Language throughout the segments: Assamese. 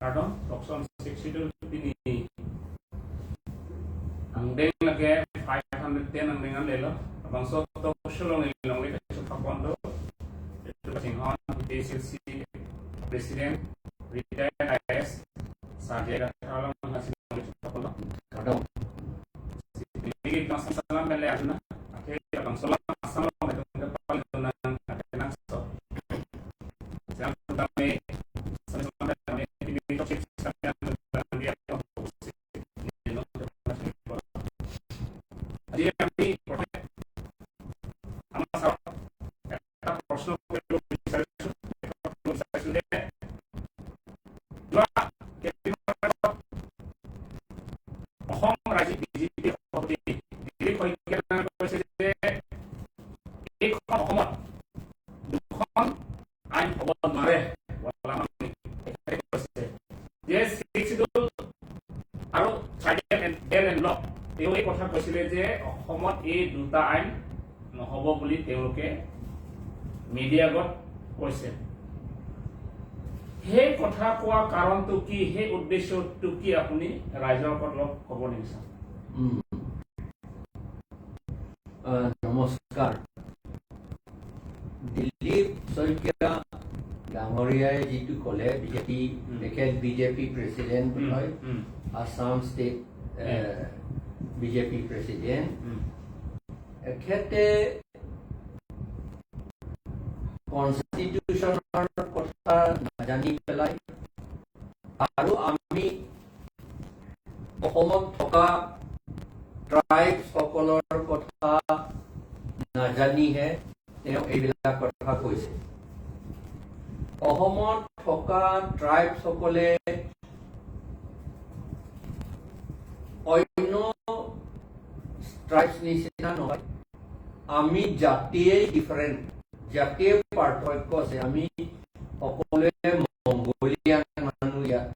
Pardon, Section 62 ini ang deng lagi 510 ang dengan lelo abang so to sulong ilong lagi sa papondo ito kasing on PCC President retired IS Sajega Alam hasil sa papondo kadang sige ng salam bele aduna okay abang salam asam ito kapal ito ng atenang so siya kami এই কথা কৈছিলে যে অসমত এই দুটা আইন নহব বুলি তেওঁলোকে মিডিয়া আগত কৈছে সেই কথা কোৱা কাৰণটো কি সেই উদ্দেশ্যটো কি আপুনি ৰাইজৰ আগত ক'ব নিবিচাৰে নমস্কাৰ দিলীপ শইকীয়া ডাঙৰীয়াই যিটো ক'লে বিজেপি তেখেত বিজেপি প্ৰেচিডেণ্ট হয় আসাম ষ্টেট বিজেপি প্ৰেচিডেণ্ট এখেতে কনষ্টিটিউশ্যনৰ কথা নাজানি পেলাই আৰু আমি অসমত থকা ট্ৰাইবসকলৰ কথা নাজানিহে তেওঁ এইবিলাক কথা কৈছে অসমত থকা ট্ৰাইবসকলে অন্য ট্ৰাইবস নিচিনা নহয় আমি জাতিয়েই ডিফাৰেন্ট জাতীয় পাৰ্থক্য আছে আমি সকলোৱে মংগোলিয়ান মানুহ ইয়াত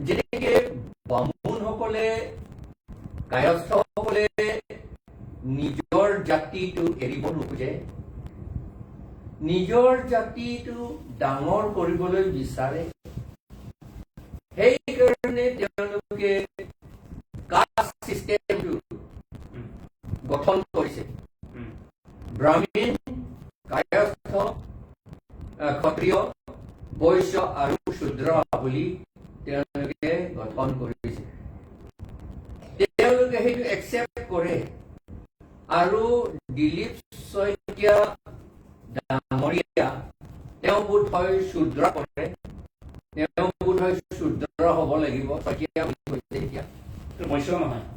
যেনেকে বামুণসকলে কায়স্থসকলে নিজৰ জাতিটো এৰিব নোখোজে নিজৰ জাতিটো ডাঙৰ কৰিবলৈ বিচাৰে সেইকাৰণে তেওঁলোকে কাষ্ট সিস্টেমটো গঠন কৰিছে ব্ৰাহ্মণ কায়স্থ ক্ষত্ৰিয় বৈশ্য আৰু শূদ্ৰ বুলি তেওঁলোকে গঠন কৰিছে তেওঁলোকে সেইটো একচেপ্ট কৰে আৰু দিলীপ শইকীয়া ডাঙৰীয়া তেওঁ বোধ হয় শূদ্ৰ কৰে তেওঁ বোধ হয় শূদ্ৰ হ'ব লাগিব শইকীয়া বুলি কৈছে এতিয়া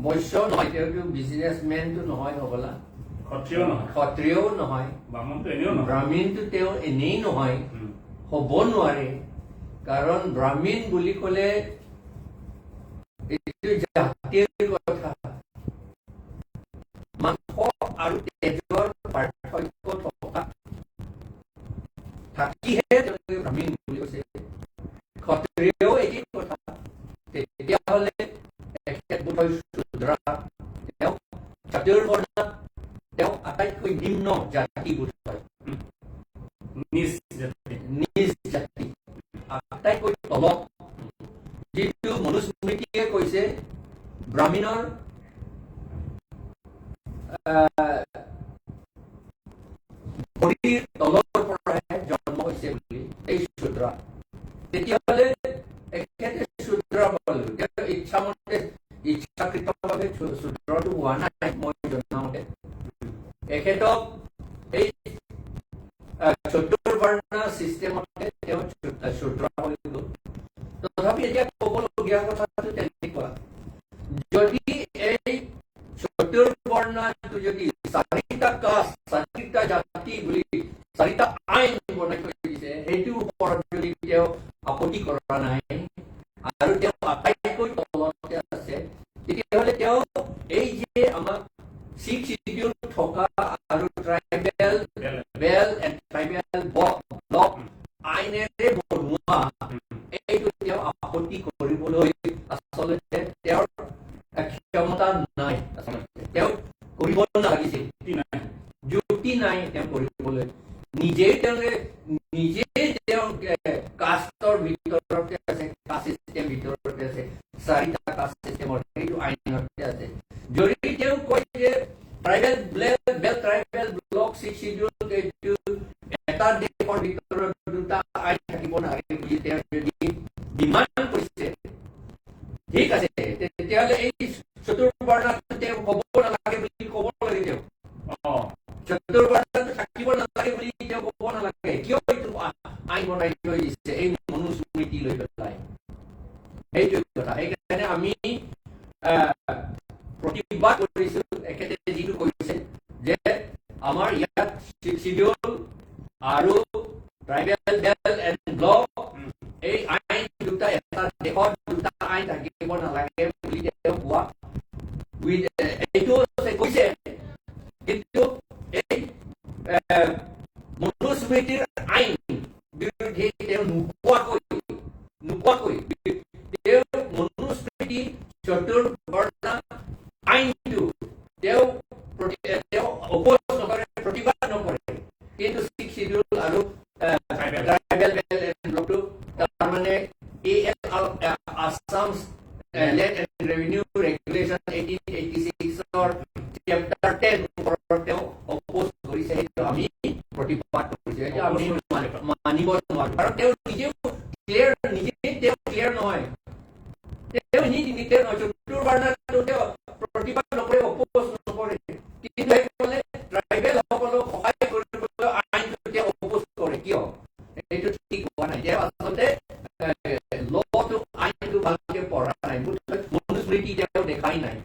বৈশ্য নহয় তেওঁটো বিজনেছমেনটো নহয় হ'বলা ক্ষত্ৰিয়ও নহয় ব্ৰাহ্মণটো তেওঁ এনেই নহয় হ'ব নোৱাৰে কাৰণ ব্ৰাহ্মণ বুলি ক'লে এইটো জাতিৰ কথা মাংস আৰু তেজৰ পাৰ্থক্য থকা থাকিহে তেওঁলোকে ব্ৰাহ্মণ বুলি কৈছে ক্ষত্ৰিয়ও একেই কথা তেতিয়াহ'লে তেওঁ জাতিৰ বৰ্ণ তেওঁ আটাইতকৈ নিম্ন জাতি বোধ হয় নিজ জাতি আটাইতকৈ তলত যিটো মনুস্মৃতিয়ে কৈছে ব্ৰাহ্মণৰ ভৰিৰ তলৰ পৰাহে জন্ম হৈছে বুলি এই শূদ্ৰ তেতিয়াহ'লে এখেতে শূদ্ৰ হ'ল ইচ্ছামতে ইচ্ছাকৃতভাৱে শূদ্ৰটো হোৱা নাই মই জনামতে এখেতক এই চতুৰ্বৰ্ণ চিষ্টেমতে তেওঁ শূদ্ৰ হৈ গ'ল তথাপি এতিয়া ক'বলগীয়া কথাটো তেনেকুৱা যদি এই চতুৰ্বৰ্ণটো যদি চাৰিটা কাষ্ট চাৰিটা জাতি বুলি চাৰিটা আইন বনাই থৈ দিছে সেইটোৰ ওপৰত যদি তেওঁ আপত্তি কৰা নাই আৰু তেওঁ আটাইতকৈ তলতে আছে তেতিয়াহ'লে তেওঁ এই যে আমাক 6 শিডিউল থকা আৰু tribal belt and tribal block আইনেৰে বনোৱা এইটো তেওঁ আপত্তি কৰিবলৈ আচলতে তেওঁৰ ক্ষমতা নাই আচলতে তেওঁ কৰিব নালাগিছিল যুক্তি নাই তেওঁ কৰিবলৈ নিজে তেওঁ কাষ্টৰ ভিতৰতে আছে, কাষ্ট চিষ্টেম ভিতৰতে আছে, 4টা কাষ্ট চিষ্টেমৰ সেইটো আইনতে আছে। যদি তেওঁ কয় যে ট্ৰাইবেল ব্লক 6 শিডিউল এইটো এটা দেশৰ ভিতৰত 2টা আইন থাকিব নালাগে বুলি তেওঁ যদি ডিমাণ্ড কৰিছে, ঠিক আছে, তেতিয়াহ'লে এই চতুৰ্বৰ্ণটো তেওঁ ক'ব নালাগে বুলি ক'ব লাগে। তেওঁ চতুৰ্বৰ্ণটো থাকিব নালাগে বুলি তেওঁ ক'ব নালাগে। কিয় এইটো আইন বনাই থৈ দিছে এই মনুস্মৃতি লৈ পেলাই? সেইটো কথা। সেইকাৰণে আমি প্ৰতিবাদ কৰিছো এখেতে যিটো কৈছে যে আমাৰ ইয়াত শিডিউল আৰু ট্ৰাইবেল বেল্ট এণ্ড ব্লক এই আইন 2টা এটা দেশত 2টা আইন থাকিব নালাগে বুলি তেওঁ কোৱা এইটো কৈছে। কিন্তু এই মনুস্মৃতিৰ আইন বিৰুদ্ধে তেওঁ নোকোৱাকৈ তেওঁ মনুস্মৃতি চতুৰ্বৰ্ণ আইনটো তেওঁ অপোজ নকৰে, প্ৰতিবাদ নকৰে। কিন্তু 6 শিডিউল আৰু ট্ৰাইবেল বেল্ট এণ্ড ব্লকটো তাৰমানে Assam land and revenue regulation 1886ৰ চেপ্টাৰ 10 ওপৰত তেওঁ অপোজ কৰিছে। সেইটো আমি প্ৰতিবাদ কৰিছো। সেইটো আমি মানিব নোৱাৰো। কাৰণ তেওঁ নিজে ক্লিয়াৰ নহয়। তেওঁ নিজে নহয়, চতুৰ্বৰ্ণটো তেওঁ প্ৰতিবাদ নকৰে, অপোজ নকৰে। কিন্তু সেইফালে ট্ৰাইবেল সকলক সহায় কৰিবলৈ আইনটো তেওঁ অপোজ কৰে। কিয়? এইটো ঠিক হোৱা নাই। তেওঁ আচলতে লটো আইনটো ভালকে পঢ়া নাই। মনুস্মৃতি তেওঁ দেখাই নাই।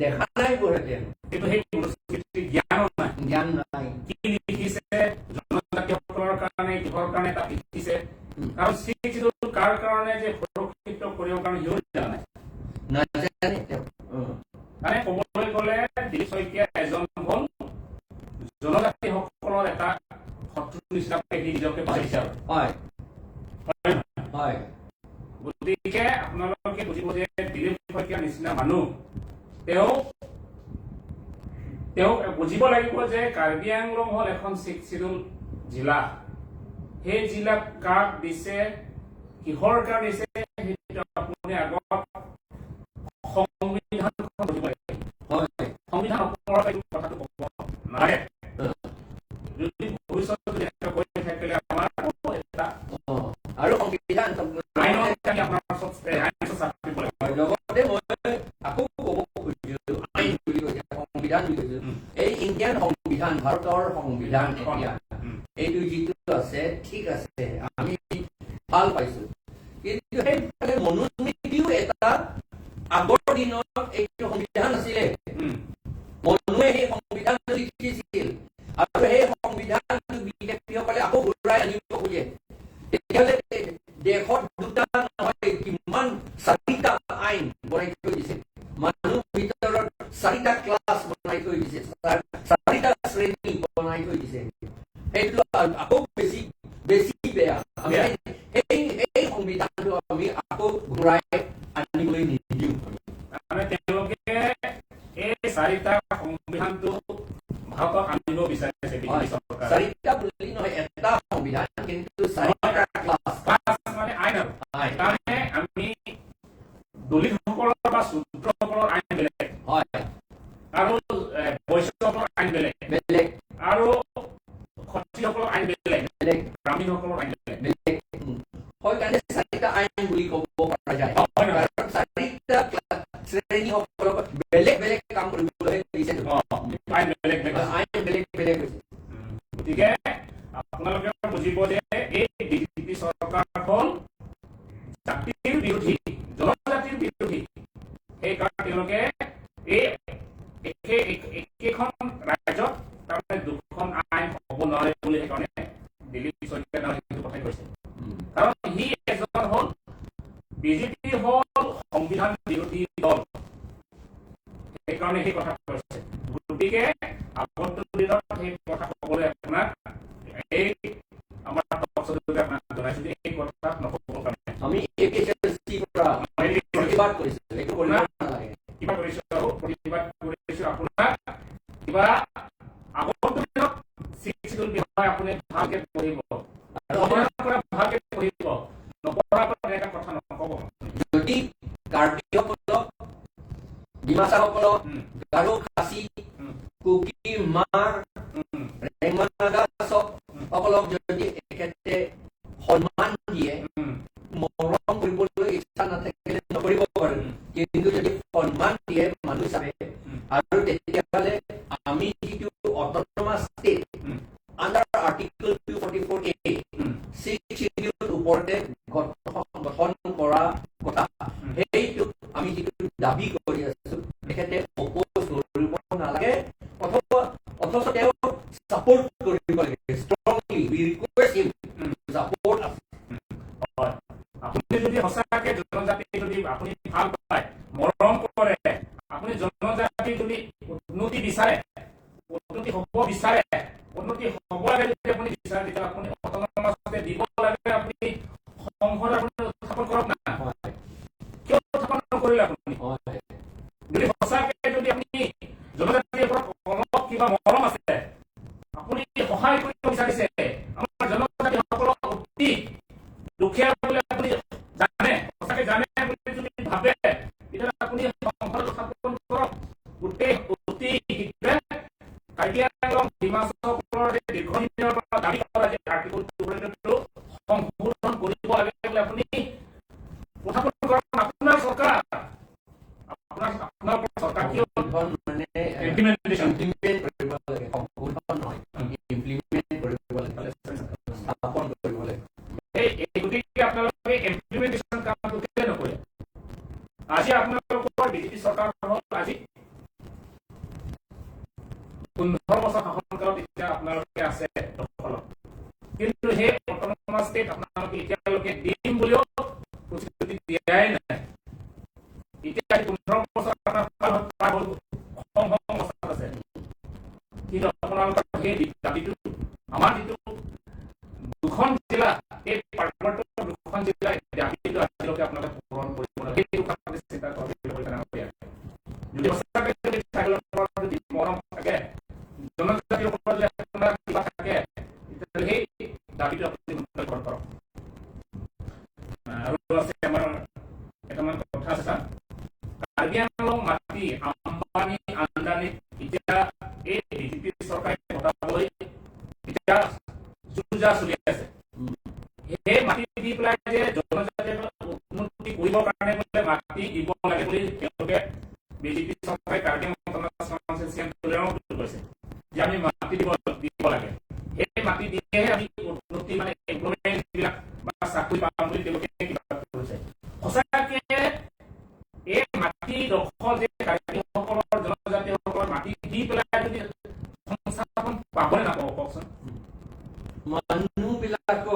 দেখা নাই বোলে তেওঁ। কিন্তু সেই মনুস্মৃতি জ্ঞান নাই। কি লিখিছে, জনজাতিসকলৰ কাৰণে, কিহৰ কাৰণে তাত লিখিছে, কাৰণ কাৰ কাৰণে যে সুৰক্ষিত কৰিব কাৰণে সিও জানে নাজানে তেওঁ। মানে ক'বলৈ গ'লে দিলীপ শইকীয়া এজন হ'ল জনজাতিসকলৰ এটা শত্ৰু হিচাপে নিজকে ভাবিছে। হয়। গতিকে আপোনালোকে বুজিব যে দিলীপ শইকীয়াৰ নিচিনা মানুহ তেওঁ বুজিব লাগিব যে কাৰ্বি আংলং হ'ল এখন 6 শিডিউল জিলা। সেই জিলাক কাক দিছে, কিহৰ কাৰণে দিছে, সেইটো আপুনি আগত সংবিধানখন বুজিব লাগিব। সংবিধান ওপৰত এই কথাটো ক'ব নালাগে। যদি ভৱিষ্যতে এনেকৈ কৈ থাকিলে আমাৰ এটা আৰু সংবিধান লগতে মই আকৌ ক'ব খুজিছো, আইন বুলি কৈছে, সংবিধান বুলি কৈছো, এই ইণ্ডিয়ান সংবিধান, ভাৰতৰ সংবিধান এতিয়া এইটো যিটো আছে ঠিক আছে, আমি ভাল পাইছো। কিন্তু সেইফালে মনুস্মৃতিও এটা আগৰ দিনত এইটো সংবিধান আছিলে। মনুৱে সেই সংবিধানটো লিখিছিল আৰু সেই সংবিধানটো বিজেপিসকলে আকৌ ঘূৰাই আনিব খোজে। তেতিয়াহ'লে দেশত 2টা নহয়, কিমান 4টা আইন বনাই থৈ দিছে। মানুহ ভিতৰত 4টা ক্লাছ বনাই থৈ দিছে, 4টা শ্ৰেণী বনাই থৈ দিছে। সেইটো আকৌ বেছি বেয়া। আমি এই সংবিধানটো আমি আকৌ ঘূৰাই আনিবলৈ নিদিওঁ। মানে তেওঁলোকে এই 4টা সংবিধানটো ভাৰতত আনিব বিচাৰিছে বিজেপি চৰকাৰে। 4টা বুলি নহয়, এটা সংবিধান, কিন্তু 4টা ক্লাছ মানে আইন। তাৰমানে আমি দলিতসকলৰ বা শূদ্ৰসকলৰ আইন বেলেগ, আৰু বৈশ্যসকলৰ আইন বেলেগ, আৰু ক্ষত্ৰিয়সকলৰ আইন বেলেগ, ব্ৰাহ্মণসকলৰ আইন বেলেগ। হয়, কাৰণে 4টা আইন বুলি ক'ব পৰা যায়। কাৰণ 4টা শ্ৰেণীসকলক বেলেগ বেলেগ কাম কৰিবলৈ দিছে। আইন বেলেগ হৈছে। গতিকে আপোনালোকে বুজিব যে এই বিজেপি চৰকাৰখন জাতিৰ বিৰোধী, জনজাতিৰ বিৰোধী। সেইকাৰণে তেওঁলোকে একেখন ৰাজ্যত তাৰমানে 2খন আইন হ'ব নোৱাৰে বুলি সেইকাৰণে দিলীপ শইকীয়া সেইটো কথাই কৈছে। কাৰণ সি এজন হ'ল বিজেপি হ'ল সংবিধান বিৰোধী দল, সেইকাৰণে সেই কথা কৈছে। গতিকে আগন্তুক দিনত সেই কথা ক'বলৈ আপোনাক এই আমাৰ আপোনাক জনাইছো যে এই কথা নক'বৰ কাৰণে আমি প্ৰতিবাদ কৰিছো। কিবা কৰিছো আৰু প্ৰতিবাদ কৰিছো আপোনাক কিবা আগন্তুক দিনত 6 শিডিউল বিষয়ে আপুনি ভালকে পঢ়িব। কৰিব লাগে strongly we request him to support us হয় আপুনি যদি সঁচাকে জনজাতি যদি আপুনি ভাল পায় মৰম কৰে আপুনি জনজাতি যদি উন্নতি বিচাৰে উন্নতি হ'ব বিচাৰে উন্নতি হ'ব লাগে যদি আপুনি বিচাৰে তেতিয়া আপুনি অট'নমাছতে দিব লাগে আপুনি সংসদ আপুনি উত্থাপন কৰক না কিয় উত্থাপন নকৰিলে আপুনি যদি সঁচাকে যদি আপুনি জনজাতিৰ ওপৰত অলপ কিবা মৰম আছে আপুনি সহায় কৰিব বিচাৰিছে আমাৰ জনজাতিসকলক অতি দুখীয়া বুলি আপুনি জানে সঁচাকে জানে বুলি যদি ভাবে তেতিয়া আপুনি সংসদ উত্থাপন কৰক গোটেই অতি শীঘ্ৰে কাৰ্বি আংলং ডিমা হাছাওৰ দীৰ্ঘদিনৰ পৰা দাবী কৰা যে আৰ্টিকল 200 সংশোধন কৰিব লাগে বুলি আপুনি উত্থাপন কৰক আপোনাৰ চৰকাৰ আপোনাৰ চৰকাৰ কিয় মানে ইমপ্লিমেণ্টেশ্যন কৰিব লাগে সংশোধন নহয় ইমপ্লিমেণ্ট কৰিব লাগে স্থাপন কৰিব লাগে এই গতিকে আপোনালোকে ইমপ্লিমেণ্টেশ্যন কামটো কেলে নকৰে আজি আপোনালোকৰ বিজেপি চৰকাৰ হ'ল আজি 15 বছৰ শাসনকালত এতিয়া আপোনালোকে আছে দখলত কিন্তু সেই অট'নমাছ ষ্টেট আপোনালোকে এতিয়ালৈকে দিম বুলিও প্ৰতিশ্ৰুতি দিয়াই নাই এতিয়া 15 বছৰ আপোনাৰ পাৰ হ'ল অৱস্থাত আছে কিন্তু আপোনালোকৰ সেই দাবীটো আমাৰ যিটো দুখন জিলা এই পাৰ্বত্য দুখন জিলা দাবীটো আজিলৈকে আপোনালোকে পূৰণ কৰিব লাগে সেইটো কাৰণে চিন্তা কৰিব যদি সঁচাকৈ যদি চাইকেলৰ যদি মৰম থাকে জনজাতিৰ ওপৰত যদি আপোনাৰ কিবা থাকে তেতিয়াহ'লে সেই দাবীটো আপুনি পূৰণ কৰক আৰু আছে আমাৰ কেইটামান কথা আছে কাৰ্বি আংলং মাটি আম্বানী আন্দানী এতিয়া এই বিজেপি চৰকাৰে ঘটাবলৈ এতিয়া যুঁজা চলি আছে সেই মাটি দি পেলাই যে জনজাতিৰ উন্নতি কৰিবৰ কাৰণে বোলে মাটি দিব লাগে বুলি তেওঁলোকে বিজেপি চৰকাৰে কাৰ্বি আংলং কৈছে যে আমি মাটি দিব লাগে সেই মাটি দিয়েহে আমি উন্নতি মানে এমপ্লয়মেণ্ট বিলাক বা চাকৰি পাম বুলি তেওঁলোকে কিবা কৰিছে সঁচাকে এই মাটি দখল যে কাৰ্বিসকলৰ জনজাতিসকলৰ মাটি দি পেলাই যদি সংস্থাপন পাবনে নাপাব কওকচোন মানুহবিলাকক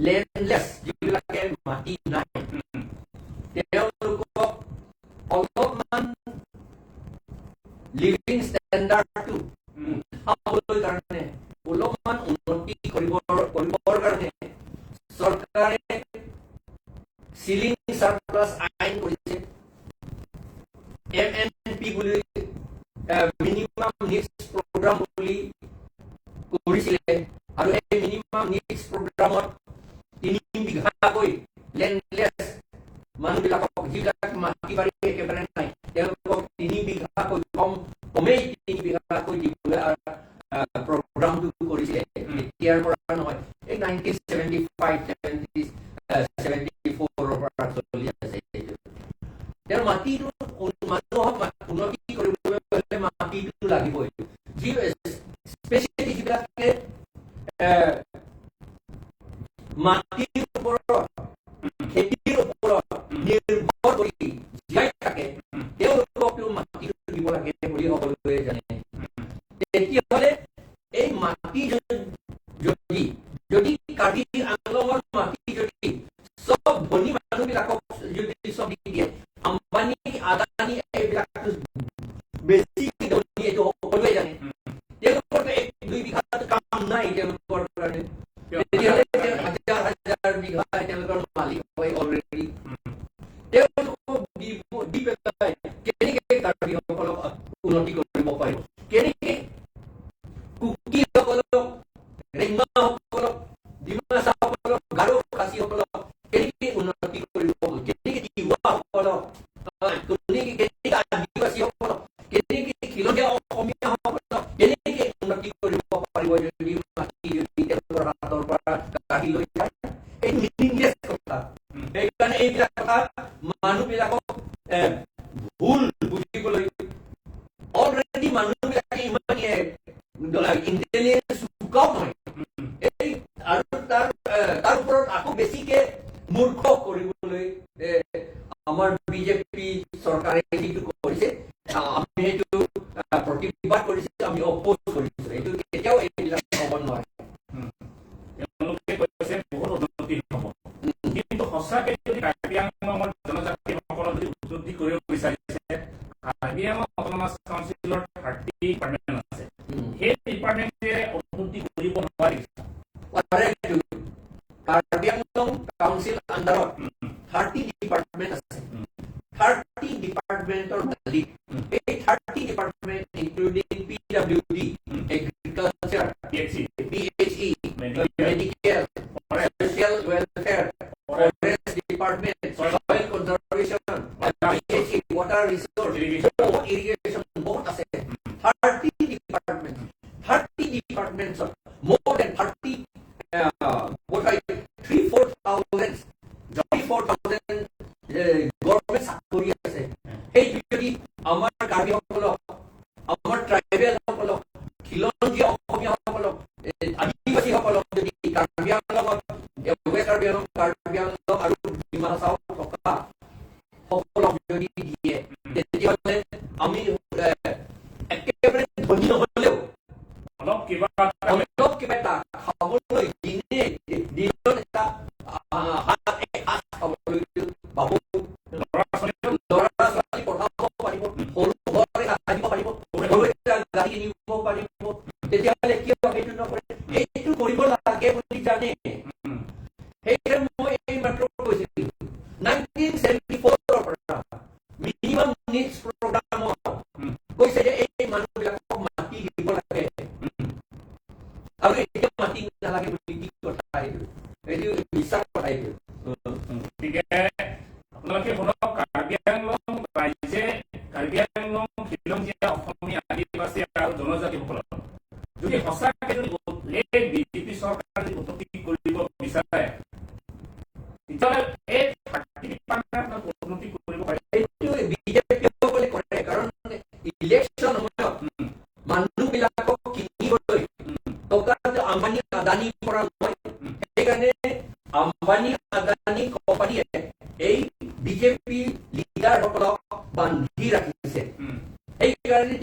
লেণ্ডলেছ যিবিলাকে মাটি নাই তেওঁলোকক অলপমান লিভিং ষ্টেণ্ডাৰ্ডটো উঠাবলৈ কাৰণে অলপমান উন্নতি কৰিবৰ কাৰণে চৰকাৰে চিলিং চাৰপ্লাছ আইন কৰিছে MNP বুলি মিনিমাম নিডছ প্ৰগ্ৰাম বুলি কৰিছিলে আৰু এই মিনিমাম নিডছ প্ৰগ্ৰামত 3 বিঘাকৈ লেণ্ডলেছ মানুহবিলাকক যিবিলাক মাটি বাৰী একেবাৰে নাই তেওঁলোকক 3 বিঘাকৈ কমেই 3 বিঘাকৈ দিবলৈ প্ৰগ্ৰামটো কৰিছিলে এতিয়াৰ পৰা নহয় এই 1975-74 পৰা চলি আছে তেওঁৰ মাটিটো মানুহক উন্নতি কৰিবলৈ হ'লে মাটিটো লাগিবই যি স্পেচিয়েলি যিবিলাকে মাটিৰ ওপৰত খেতিৰ ওপৰত নিৰ্ভৰ কৰি জীয়াই থাকে তেওঁলোককো মাটিটো দিব লাগে বুলি সকলোৱে জানে তেতিয়াহ'লে এই মাটি যদি কাৰ্বি আংলঙৰ মাটি যদি চব ধনী মানুহবিলাকক যদি চব দি দিয়ে আম্বানী আদানী এইবিলাক বেছি ধনী এইটো সকলোৱে জানে তেওঁলোকৰ 1-2 বিঘাত কাম নাই তেওঁলোকৰ কাৰণে তেতিয়াহ'লে হাজাৰ বিঘা তেওঁলোকৰ মালিক হয় অলৰেডি তেওঁলোকক দি পেলাই কেনেকৈ কাৰ্বিসকলক উন্নতি কৰিব পাৰিব কেনেকৈ কুকিসকলক ৰেংমাসকলক ডিমা হাছাওসকলক গাৰো খাচীসকলক কেনেকৈ উন্নতি কৰিব কেনেকৈ তিৱাসকলক কেনেকৈ আদিবাসীসকলক কেনেকৈ খিলঞ্জীয়া অসমীয়াসকলক কেনেকৈ উন্নতি কৰিব পাৰিব যদি মাটি যদি তেওঁলোকৰ হাতৰ পৰা কাঢ়ি লৈ যায় এই মিনিংলেছ কথা সেইকাৰণে এইবিলাক কথা মানুহবিলাকক ভুল বুজিবলৈ অলৰেডি মানুহবিলাকে ইমান ইণ্টেলিজেন্স চুকাও নহয় আৰু তাৰ ওপৰত আকৌ বেছিকে মূৰ্খ কৰিবলৈ আমাৰ বিজেপি চৰকাৰে যিটো কৰিছে আমি সেইটো প্ৰতিবাদ কৰিছে আমি অপোজ কৰিছে, এইটো কেতিয়াও এইবিলাক হ'ব নোৱাৰে। তেওঁলোকে কৈছে বহুত উন্নতি হ'ব, কিন্তু সঁচাকৈ যদি কাৰ্বি আংলঙৰ জনজাতিসকলক যদি উন্নতি কৰিব বিচাৰিছে, কাৰ্বি আংলং অট'নমাছ কাউন্সিলৰ 30 ডিপাৰ্টমেণ্ট আছে, সেই ডিপাৰ্টমেণ্টে উন্নতি কৰিব নোৱাৰিছে। কাৰ্বি আংলং কাউন্সিল আণ্ডাৰত 30 ডিপাৰ্টমেণ্ট আছে। 30 ডিপাৰ্টমেণ্টৰ মালিক, এই 30 department including PWD, agriculture, PHE, medical, social welfare, forest department, soil conservation, PHE, water resource, irrigation, বহুত আছে। 30 ডিপাৰ্টমেণ্ট, 30 ডিপাৰ্টমেণ্টছ, more than 30 3,000-4,000 গভৰ্ণমেণ্ট চাকৰি আছে। সেইটো যদি আমাৰ কাৰ্বিসকলক, আমাৰ ট্ৰাইবেলসকলক, খিলঞ্জীয়া অসমীয়াসকলক, আদিবাসীসকলক যদি কাৰ্বি আংলঙত, ৱেষ্ট কাৰ্বি আংলং আৰু ডিমা হাছাওত থকা সকলক যদি দিয়ে, তেতিয়াহ'লে আমি একেবাৰে ধনী নহ'লেও অলপ কিবা এটা খাবলৈ দিনত এটা খাবলৈ পাব, ল'ৰা ছোৱালী পঢ়াব পাৰিব, সৰু ঘৰে সাজিব পাৰিব, সৰু এটা গাড়ী কিনিব পাৰিব। তেতিয়াহ'লে কিয় সেইটো নকৰে? এইটো কৰিব লাগে বুলি জানে। সেইকাৰণে মই এই মাত্ৰ কৈছিলো 1974 পৰা মিনিমাম নিডছ প্ৰগ্ৰামত কৈছে যে এই মানুহবিলাকক মাটি দিব লাগে, আৰু এতিয়া মাটি নালাগে বুলি কি কথা এইটো? এইটো বিশ্বাস কথা এইটো। গতিকে আপোনালোকে শুনক, কাৰ্বি আংলং ৰাইজে, কাৰ্বি আংলং খিলঞ্জীয়া অসমীয়া আদিবাসী আৰু জনজাতিসকলক যদি সঁচাকৈ যদি এই বিজেপি চৰকাৰে যদি উন্নতি কৰিব বিচাৰে, তেতিয়াহ'লে এই 30 ডিপাৰ্টমেণ্টত উন্নতি কৰিব পাৰে। এইটো বিজেপিসকলে কৰে, কাৰণ ইলেকশ্যন সময়ত মানুহবিলাকক কিনিবলৈ টকা আম্বানী আদানী পৰা নহয়। সেইকাৰণে আম্বানী আদানী কোম্পানীয়ে এই বিজেপি লিডাৰসকলক বান্ধি ৰাখিছে। সেইকাৰণে